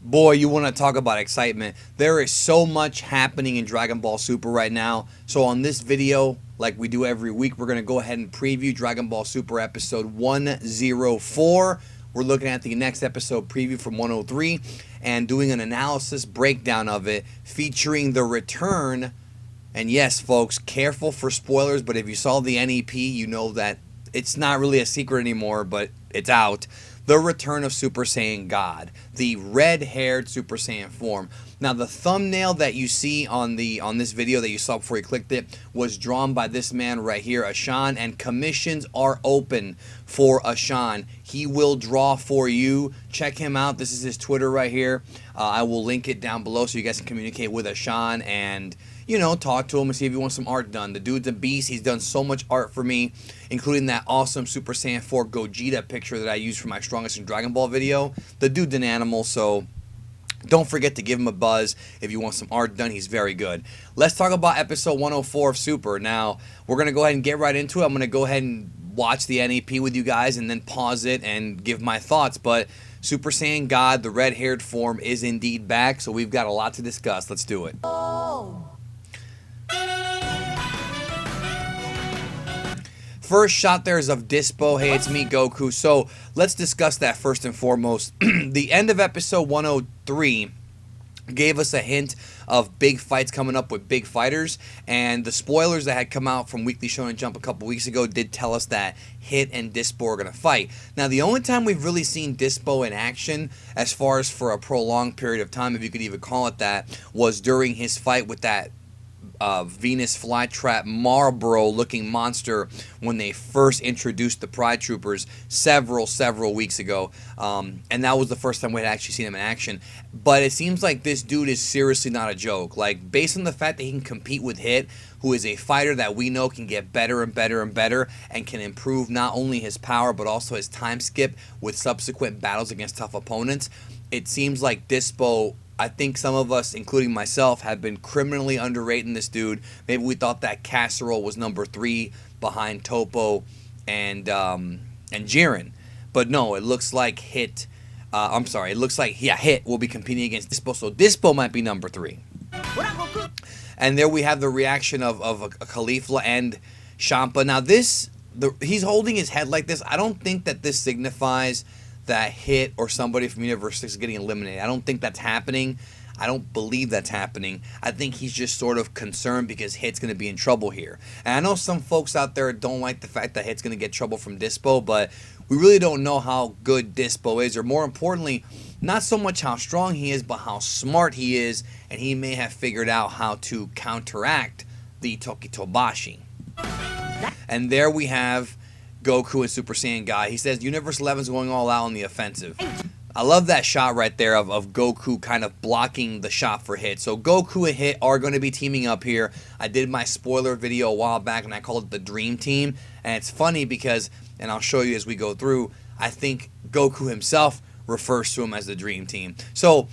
Boy, you want to talk about excitement. There is so much happening in Dragon Ball Super right now. So on this video, like we do every week, we're going to go ahead and preview Dragon Ball Super episode 104. We're looking at the next episode preview from 103 and doing an analysis breakdown of it featuring the return. And yes, folks, careful for spoilers, but if you saw the NEP, you know that it's not really a secret anymore, but it's out. The return of Super Saiyan God, the red-haired Super Saiyan form. Now, the thumbnail that you see on this video that you saw before you clicked it was drawn by this man right here, Ashan, and commissions are open for Ashan. He will draw for you. Check him out. This is his Twitter right here. I will link it down below so you guys can communicate with Ashan and, you know, talk to him and see if you want some art done. The dude's a beast. He's done so much art for me, including that awesome Super Saiyan 4 Gogeta picture that I used for my Strongest in Dragon Ball video. The dude's an animal, so don't forget to give him a buzz if you want some art done. He's very good. Let's talk about episode 104 of Super. Now, we're going to go ahead and get right into it. I'm going to go ahead and watch the NEP with you guys and then pause it and give my thoughts. But Super Saiyan God, the red-haired form, is indeed back, so we've got a lot to discuss. Let's do it. First shot there is of Dyspo. Hey, it's me, Goku. So let's discuss that first and foremost. The end of episode 103 gave us a hint of big fights coming up with big fighters, and the spoilers that had come out from Weekly Shonen Jump a couple weeks ago did tell us that Hit and Dyspo are going to fight. Now, the only time we've really seen Dyspo in action, as far as for a prolonged period of time, if you could even call it that, was during his fight with that Venus flytrap Marlboro looking monster when they first introduced the Pride Troopers several weeks ago, and that was the first time we had actually seen him in action. But it seems like this dude is seriously not a joke. Like, based on the fact that he can compete with Hit, who is a fighter that we know can get better and better and better and can improve not only his power but also his time skip with subsequent battles against tough opponents, it seems like Dyspo, I think some of us, including myself, have been criminally underrating this dude. Maybe we thought that Casserole was number 3 behind Topo and Jiren. But no, it looks like Hit, it looks like, Hit will be competing against Dyspo. So Dyspo might be number 3. And there we have the reaction of Caulifla and Champa. Now he's holding his head like this. I don't think that this signifies that Hit or somebody from Universe 6 is getting eliminated. I don't think that's happening. I don't believe that's happening. I think he's just sort of concerned because Hit's going to be in trouble here. And I know some folks out there don't like the fact that Hit's going to get trouble from Dyspo, but we really don't know how good Dyspo is, or more importantly, not so much how strong he is, but how smart he is, and he may have figured out how to counteract the Tokitobashi. And there we have Goku and Super Saiyan God. He says Universe 11 is going all out on the offensive. I love that shot right there of Goku kind of blocking the shot for Hit. So Goku and Hit are going to be teaming up here. I did my spoiler video a while back and I called it the Dream Team. And it's funny because, and I'll show you as we go through, I think Goku himself refers to him as the Dream Team. So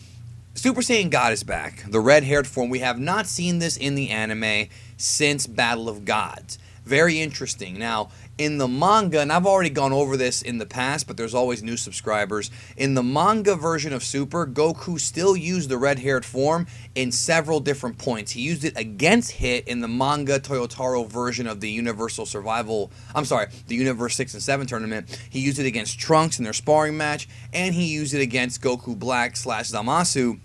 Super Saiyan God is back. The red-haired form. We have not seen this in the anime since Battle of Gods. Very interesting. Now, in the manga, and I've already gone over this in the past, but there's always new subscribers. In the manga version of Super, Goku still used the red-haired form in several different points. He used it against Hit in the manga Toyotaro version of the Universal Survival, the Universe 6 and 7 tournament. He used it against Trunks in their sparring match, and he used it against Goku Black / Zamasu.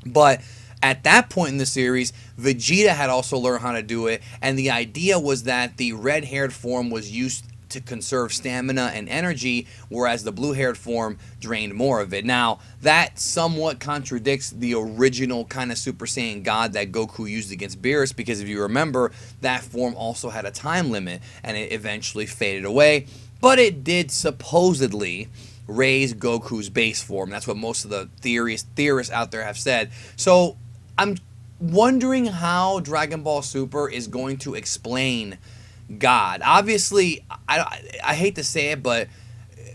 But at that point in the series, Vegeta had also learned how to do it, and the idea was that the red-haired form was used to conserve stamina and energy, whereas the blue-haired form drained more of it. Now, that somewhat contradicts the original kind of Super Saiyan God that Goku used against Beerus, because if you remember, that form also had a time limit, and it eventually faded away, but it did supposedly raise Goku's base form. That's what most of the theorists out there have said. So I'm wondering how Dragon Ball Super is going to explain God. Obviously, I hate to say it, but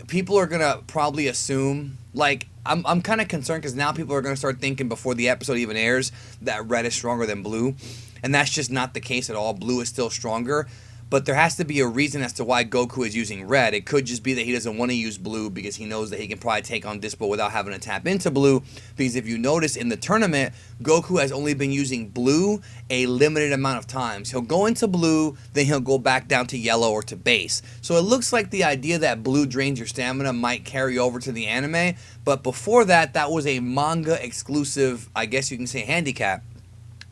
people are going to probably assume, like, I'm kind of concerned because now people are going to start thinking before the episode even airs that red is stronger than blue. And that's just not the case at all. Blue is still stronger. But there has to be a reason as to why Goku is using red. It could just be that he doesn't want to use blue because he knows that he can probably take on Dyspo without having to tap into blue. Because if you notice in the tournament, Goku has only been using blue a limited amount of times. He'll go into blue, then he'll go back down to yellow or to base. So it looks like the idea that blue drains your stamina might carry over to the anime. But before that, that was a manga exclusive, I guess you can say, handicap.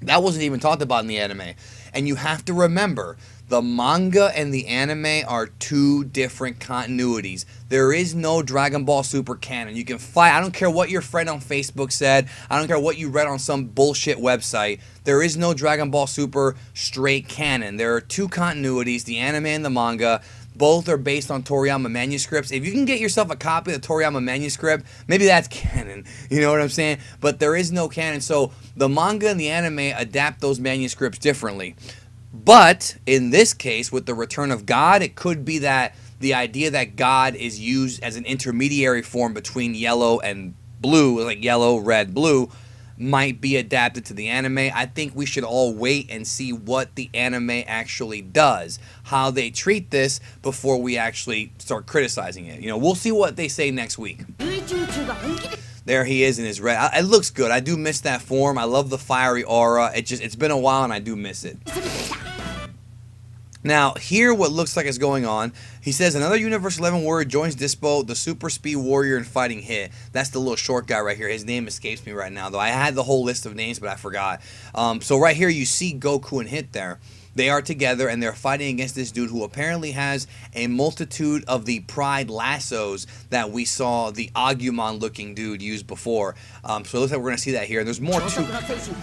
That wasn't even talked about in the anime. And you have to remember, the manga and the anime are two different continuities. There is no Dragon Ball Super canon. You can fight. I don't care what your friend on Facebook said. I don't care what you read on some bullshit website. There is no Dragon Ball Super straight canon. There are two continuities, the anime and the manga. Both are based on Toriyama manuscripts. If you can get yourself a copy of the Toriyama manuscript, maybe that's canon. You know what I'm saying? But there is no canon. So the manga and the anime adapt those manuscripts differently. But in this case, with the return of God, it could be that the idea that God is used as an intermediary form between yellow and blue, like yellow, red, blue, might be adapted to the anime. I think we should all wait and see what the anime actually does, how they treat this before we actually start criticizing it. You know, we'll see what they say next week. There he is in his red. It looks good. I do miss that form. I love the fiery aura. It's been a while and I do miss it. Now, here what looks like is going on. He says another Universe 11 warrior joins Dyspo, the super speed warrior in fighting Hit. That's the little short guy right here. His name escapes me right now, though. I had the whole list of names, but I forgot. So right here you see Goku and Hit there. They are together and they're fighting against this dude who apparently has a multitude of the Pride lassos that we saw the Agumon looking dude use before. So it looks like we're going to see that here. And there's more too.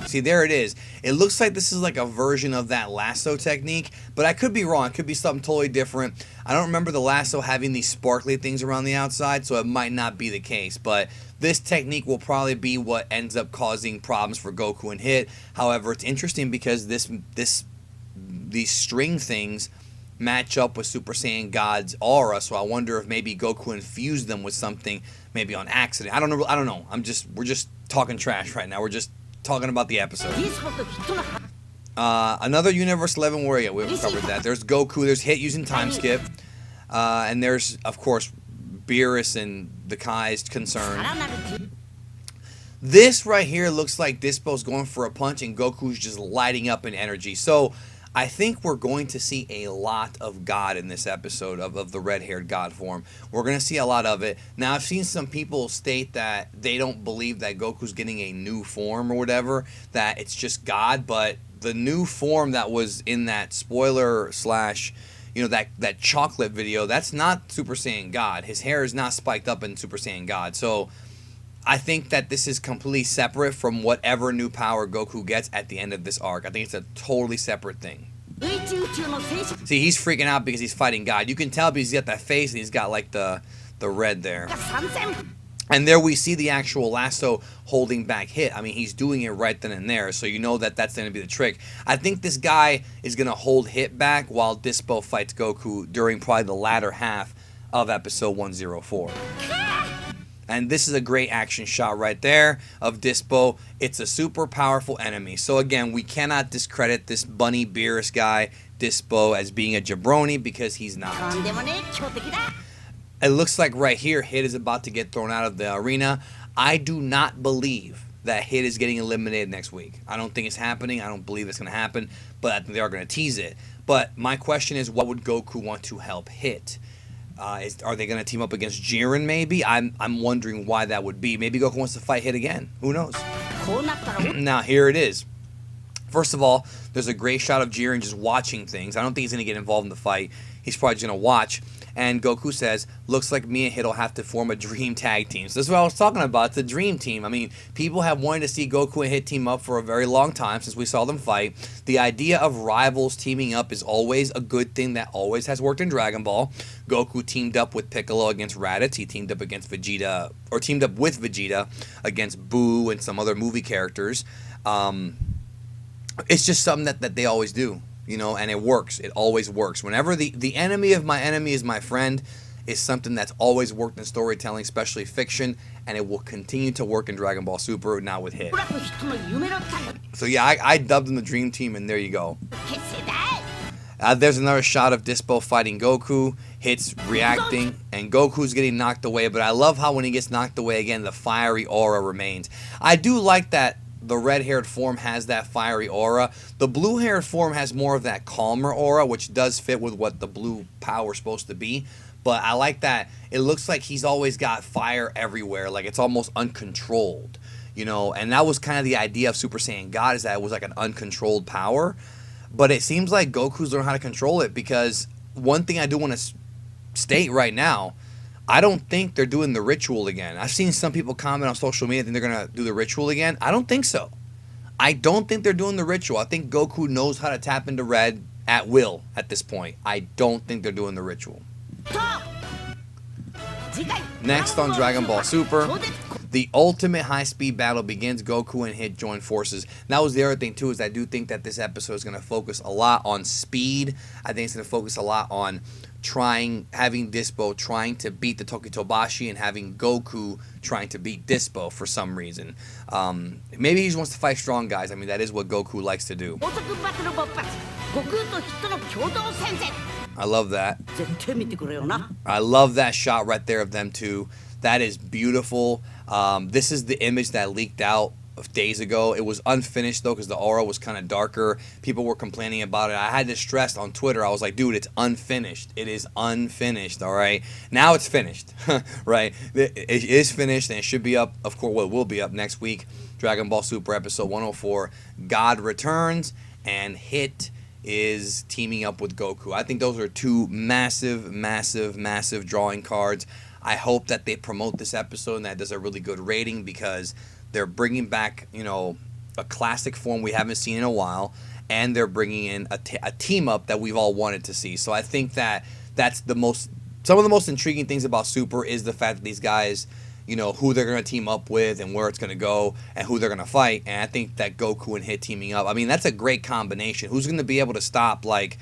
See, there it is. It looks like this is like a version of that lasso technique, but I could be wrong. It could be something totally different. I don't remember the lasso having these sparkly things around the outside, so it might not be the case. But this technique will probably be what ends up causing problems for Goku and Hit. However, it's interesting because these string things match up with Super Saiyan God's aura, so I wonder if maybe Goku infused them with something, maybe on accident. I don't know. We're just talking trash right now. We're just talking about the episode. Another Universe 11 warrior. We covered that. There's Goku. There's Hit using time skip, and there's of course Beerus and the Kai's concern. This right here looks like Dyspo's going for a punch and Goku's just lighting up in energy. So I think we're going to see a lot of God in this episode of the red-haired God form. We're going to see a lot of it. Now, I've seen some people state that they don't believe that Goku's getting a new form or whatever, that it's just God, but the new form that was in that spoiler slash, you know, that chocolate video, that's not Super Saiyan God. His hair is not spiked up in Super Saiyan God. So I think that this is completely separate from whatever new power Goku gets at the end of this arc. I think it's a totally separate thing. See, he's freaking out because he's fighting God. You can tell because he's got that face and he's got like the red there. And there we see the actual lasso holding back Hit. I mean, he's doing it right then and there, so you know that that's going to be the trick. I think this guy is going to hold Hit back while Dyspo fights Goku during probably the latter half of episode 104. And this is a great action shot right there of Dyspo. It's a super powerful enemy. So again, we cannot discredit this bunny Beerus guy, Dyspo, as being a jabroni because he's not. It looks like right here, Hit is about to get thrown out of the arena. I do not believe that Hit is getting eliminated next week. I don't think it's happening. I don't believe it's going to happen, but I think they are going to tease it. But my question is, what would Goku want to help Hit? Are they going to team up against Jiren maybe? I'm wondering why that would be. Maybe Goku wants to fight Hit again. Who knows? Now, here it is. First of all, there's a great shot of Jiren just watching things. I don't think he's going to get involved in the fight. He's probably just going to watch. And Goku says, looks like me and Hit will have to form a dream tag team. So this is what I was talking about. It's a dream team. I mean, people have wanted to see Goku and Hit team up for a very long time since we saw them fight. The idea of rivals teaming up is always a good thing that always has worked in Dragon Ball. Goku teamed up with Piccolo against Raditz. He teamed up against Vegeta, or teamed up with Vegeta against Boo and some other movie characters. It's just something that they always do. You know, and it works. It always works. Whenever the enemy of my enemy is my friend is something that's always worked in storytelling, especially fiction, and it will continue to work in Dragon Ball Super, now with Hit. So yeah, I dubbed them the Dream Team, and there you go. There's another shot of Dyspo fighting Goku. Hits reacting, and Goku's getting knocked away. But I love how when he gets knocked away again, the fiery aura remains. I do like that the red-haired form has that fiery aura. The blue-haired form has more of that calmer aura, which does fit with what the blue power is supposed to be. But I like that it looks like he's always got fire everywhere, like it's almost uncontrolled, you know. And that was kind of the idea of Super Saiyan God, is that it was like an uncontrolled power. But it seems like Goku's learned how to control it, because one thing I do want to state right now, I don't think they're doing the ritual again. I've seen some people comment on social media that they're going to do the ritual again. I don't think so. I don't think they're doing the ritual. I think Goku knows how to tap into red at will at this point. I don't think they're doing the ritual. Next on Dragon Ball Super, the ultimate high-speed battle begins. Goku and Hit join forces. And that was the other thing, too, is I do think that this episode is going to focus a lot on speed. I think it's going to focus a lot on having Dyspo trying to beat the Tokitobashi and having Goku trying to beat Dyspo for some reason. Maybe he just wants to fight strong guys. I mean, that is what Goku likes to do. I love that. I love that shot right there of them two. That is beautiful. This is the image that leaked out of days ago. It was unfinished though, because the aura was kind of darker. People were complaining about it. I had to stress on Twitter. I was like, dude, it's unfinished. It is unfinished. All right. Now it's finished. Right. It is finished, and it should be up. Of course, well, it will be up next week. Dragon Ball Super episode 104. God returns, and Hit is teaming up with Goku. I think those are two massive, massive, massive drawing cards. I hope that they promote this episode and that does a really good rating, because they're bringing back, you know, a classic form we haven't seen in a while, and they're bringing in a team up that we've all wanted to see. So I think that that's some of the most intriguing things about Super is the fact that these guys, you know, who they're going to team up with and where it's going to go and who they're going to fight. And I think that Goku and Hit teaming up, I mean, that's a great combination. Who's going to be able to stop, like,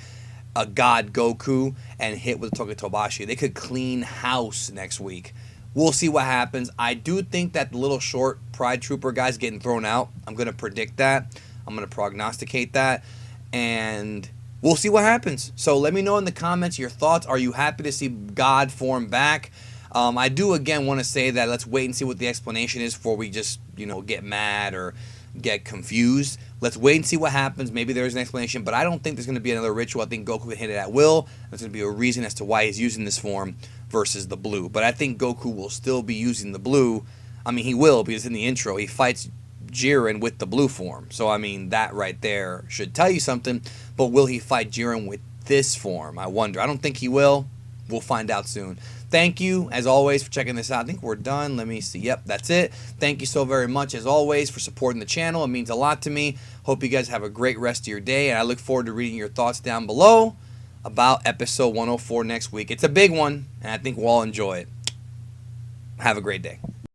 a God Goku and Hit with Tokitobashi? They could clean house next week. We'll see what happens. I do think that the little short Pride Trooper guy's getting thrown out. I'm going to predict that. I'm going to prognosticate that. And we'll see what happens. So let me know in the comments your thoughts. Are you happy to see God form back? I do, again, want to say that let's wait and see what the explanation is before we just, you know, get mad or get confused. Let's wait and see what happens. Maybe there's an explanation, but I don't think there's going to be another ritual. I think Goku can hit it at will. There's going to be a reason as to why he's using this form versus the blue. But I think Goku will still be using the blue. I mean, he will, because in the intro, he fights Jiren with the blue form. So, I mean, that right there should tell you something. But will he fight Jiren with this form? I wonder. I don't think he will. We'll find out soon. Thank you, as always, for checking this out. I think we're done. Let me see. Yep, that's it. Thank you so very much, as always, for supporting the channel. It means a lot to me. Hope you guys have a great rest of your day, and I look forward to reading your thoughts down below about episode 104 next week. It's a big one, and I think we'll all enjoy it. Have a great day.